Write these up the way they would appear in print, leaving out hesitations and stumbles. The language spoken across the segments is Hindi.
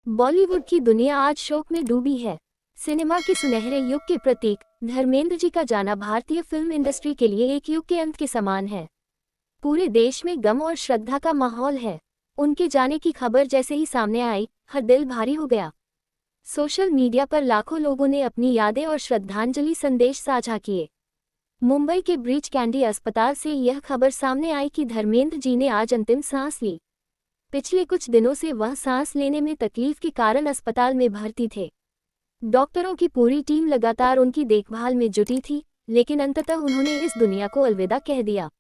बॉलीवुड की दुनिया आज शोक में डूबी है। सिनेमा के सुनहरे युग के प्रतीक धर्मेंद्र जी का जाना भारतीय फिल्म इंडस्ट्री के लिए एक युग के अंत के समान है। पूरे देश में गम और श्रद्धा का माहौल है। उनके जाने की खबर जैसे ही सामने आई, हर दिल भारी हो गया। सोशल मीडिया पर लाखों लोगों ने अपनी यादें और श्रद्धांजलि संदेश साझा किए। मुंबई के ब्रीच कैंडी अस्पताल से यह खबर सामने आई कि धर्मेंद्र जी ने आज अंतिम सांस ली। पिछले कुछ दिनों से वह सांस लेने में तकलीफ के कारण अस्पताल में भर्ती थे। डॉक्टरों की पूरी टीम लगातार उनकी देखभाल में जुटी थी, लेकिन अंततः उन्होंने इस दुनिया को अलविदा कह दिया।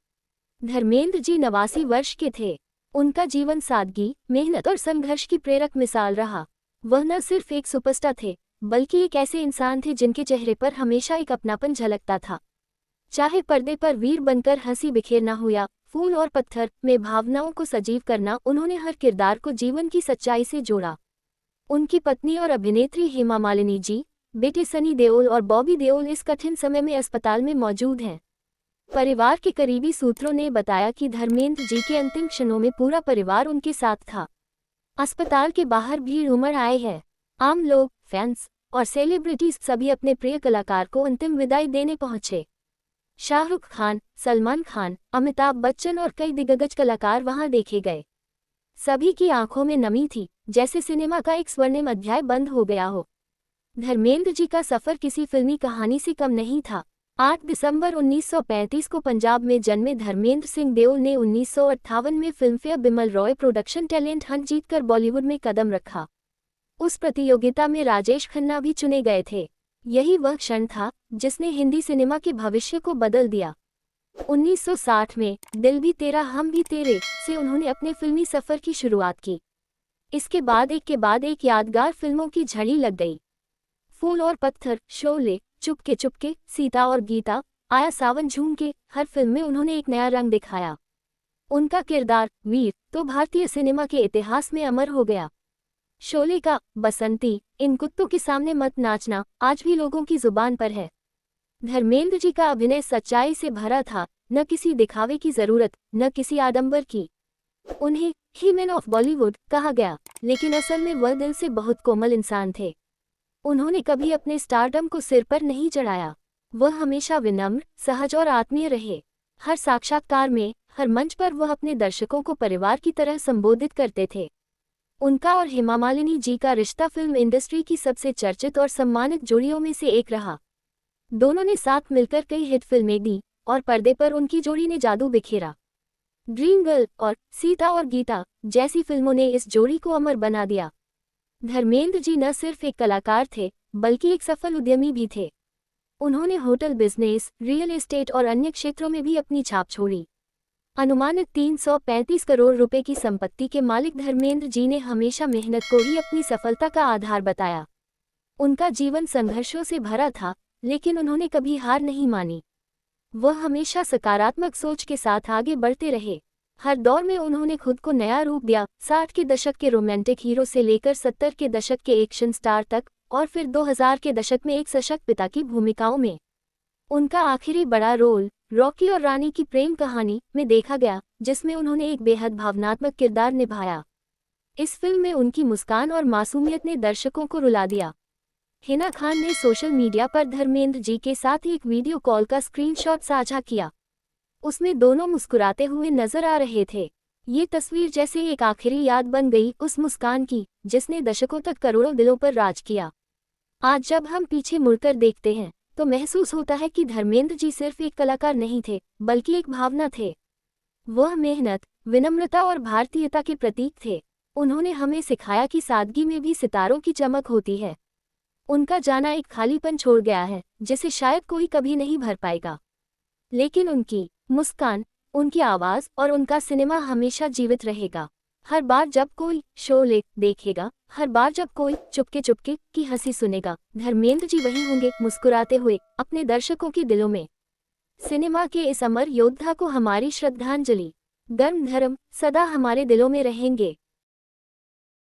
धर्मेंद्र जी 89 वर्ष के थे। उनका जीवन सादगी, मेहनत और संघर्ष की प्रेरक मिसाल रहा। वह न सिर्फ एक सुपरस्टार थे, बल्कि एक ऐसे इंसान थे जिनके चेहरे पर हमेशा एक अपनापन झलकता था। चाहे पर्दे पर वीर बनकर हंसी बिखेरना हो या फूल और पत्थर में भावनाओं को सजीव करना, उन्होंने हर किरदार को जीवन की सच्चाई से जोड़ा। उनकी पत्नी और अभिनेत्री हेमा मालिनी जी, बेटे सनी देओल और बॉबी देओल इस कठिन समय में अस्पताल में मौजूद हैं। परिवार के करीबी सूत्रों ने बताया कि धर्मेंद्र जी के अंतिम क्षणों में पूरा परिवार उनके साथ था। अस्पताल के बाहर भीड़ उमड़ आए हैं। आम लोग, फैंस और सेलिब्रिटीज सभी अपने प्रिय कलाकार को अंतिम विदाई देने पहुंचे। शाहरुख खान, सलमान खान, अमिताभ बच्चन और कई दिग्गज कलाकार वहां देखे गए। सभी की आंखों में नमी थी, जैसे सिनेमा का एक स्वर्णिम अध्याय बंद हो गया हो। धर्मेंद्र जी का सफर किसी फिल्मी कहानी से कम नहीं था। 8 दिसंबर 1935 को पंजाब में जन्मे धर्मेंद्र सिंह देओल ने 1958 में Filmfare Bimal Roy production talent Hunt जीतकर बॉलीवुड में कदम रखा। उस प्रतियोगिता में राजेश खन्ना भी चुने गए थे। यही वह क्षण था जिसने हिंदी सिनेमा के भविष्य को बदल दिया। 1960 में दिल भी तेरा हम भी तेरे से उन्होंने अपने फिल्मी सफर की शुरुआत की। इसके बाद एक के बाद एक यादगार फिल्मों की झड़ी लग गई। फूल और पत्थर, शोले, चुपके चुपके, सीता और गीता, आया सावन झूम के, हर फिल्म में उन्होंने एक नया रंग दिखाया। उनका किरदार वीर तो भारतीय सिनेमा के इतिहास में अमर हो गया। शोले का बसंती, इन कुत्तों के सामने मत नाचना, आज भी लोगों की जुबान पर है। धर्मेंद्र जी का अभिनय सच्चाई से भरा था, न किसी दिखावे की जरूरत, न किसी आडंबर की। उन्हें हीमैन ऑफ बॉलीवुड कहा गया, लेकिन असल में वह दिल से बहुत कोमल इंसान थे। उन्होंने कभी अपने स्टारडम को सिर पर नहीं चढ़ाया। वह हमेशा विनम्र, सहज और आत्मीय रहे। हर साक्षात्कार में, हर मंच पर वह अपने दर्शकों को परिवार की तरह संबोधित करते थे। उनका और हेमा मालिनी जी का रिश्ता फिल्म इंडस्ट्री की सबसे चर्चित और सम्मानित जोड़ियों में से एक रहा। दोनों ने साथ मिलकर कई हिट फिल्में दी और पर्दे पर उनकी जोड़ी ने जादू बिखेरा। ड्रीम गर्ल और सीता और गीता जैसी फिल्मों ने इस जोड़ी को अमर बना दिया। धर्मेंद्र जी न सिर्फ एक कलाकार थे, बल्कि एक सफल उद्यमी भी थे। उन्होंने होटल बिजनेस, रियल एस्टेट और अन्य क्षेत्रों में भी अपनी छाप छोड़ी। अनुमानित 335 करोड़ रुपए की संपत्ति के मालिक धर्मेंद्र जी ने हमेशा मेहनत को ही अपनी सफलता का आधार बताया। उनका जीवन संघर्षों से भरा था, लेकिन उन्होंने कभी हार नहीं मानी। वह हमेशा सकारात्मक सोच के साथ आगे बढ़ते रहे। हर दौर में उन्होंने खुद को नया रूप दिया। 60 के दशक के रोमांटिक हीरो से लेकर 70 के दशक के एक्शन स्टार तक, और फिर 2000 के दशक में एक सशक्त पिता की भूमिकाओं में। उनका आखिरी बड़ा रोल रॉकी और रानी की प्रेम कहानी में देखा गया, जिसमें उन्होंने एक बेहद भावनात्मक किरदार निभाया। इस फिल्म में उनकी मुस्कान और मासूमियत ने दर्शकों को रुला दिया। हिना खान ने सोशल मीडिया पर धर्मेंद्र जी के साथ एक वीडियो कॉल का स्क्रीनशॉट साझा किया। उसमें दोनों मुस्कुराते हुए नजर आ रहे थे। ये तस्वीर जैसे एक आखिरी याद बन गई उस मुस्कान की, जिसने दशकों तक करोड़ों दिलों पर राज किया। आज जब हम पीछे मुड़कर देखते हैं, तो महसूस होता है कि धर्मेंद्र जी सिर्फ एक कलाकार नहीं थे, बल्कि एक भावना थे। वह मेहनत, विनम्रता और भारतीयता के प्रतीक थे। उन्होंने हमें सिखाया कि सादगी में भी सितारों की चमक होती है। उनका जाना एक खालीपन छोड़ गया है, जिसे शायद कोई कभी नहीं भर पाएगा। लेकिन उनकी मुस्कान, उनकी आवाज और उनका सिनेमा हमेशा जीवित रहेगा। हर बार जब कोई शोले देखेगा, हर बार जब कोई चुपके चुपके की हंसी सुनेगा, धर्मेंद्र जी वहीं होंगे, मुस्कुराते हुए अपने दर्शकों के दिलों में। सिनेमा के इस अमर योद्धा को हमारी श्रद्धांजलि। गर्म धर्म सदा हमारे दिलों में रहेंगे।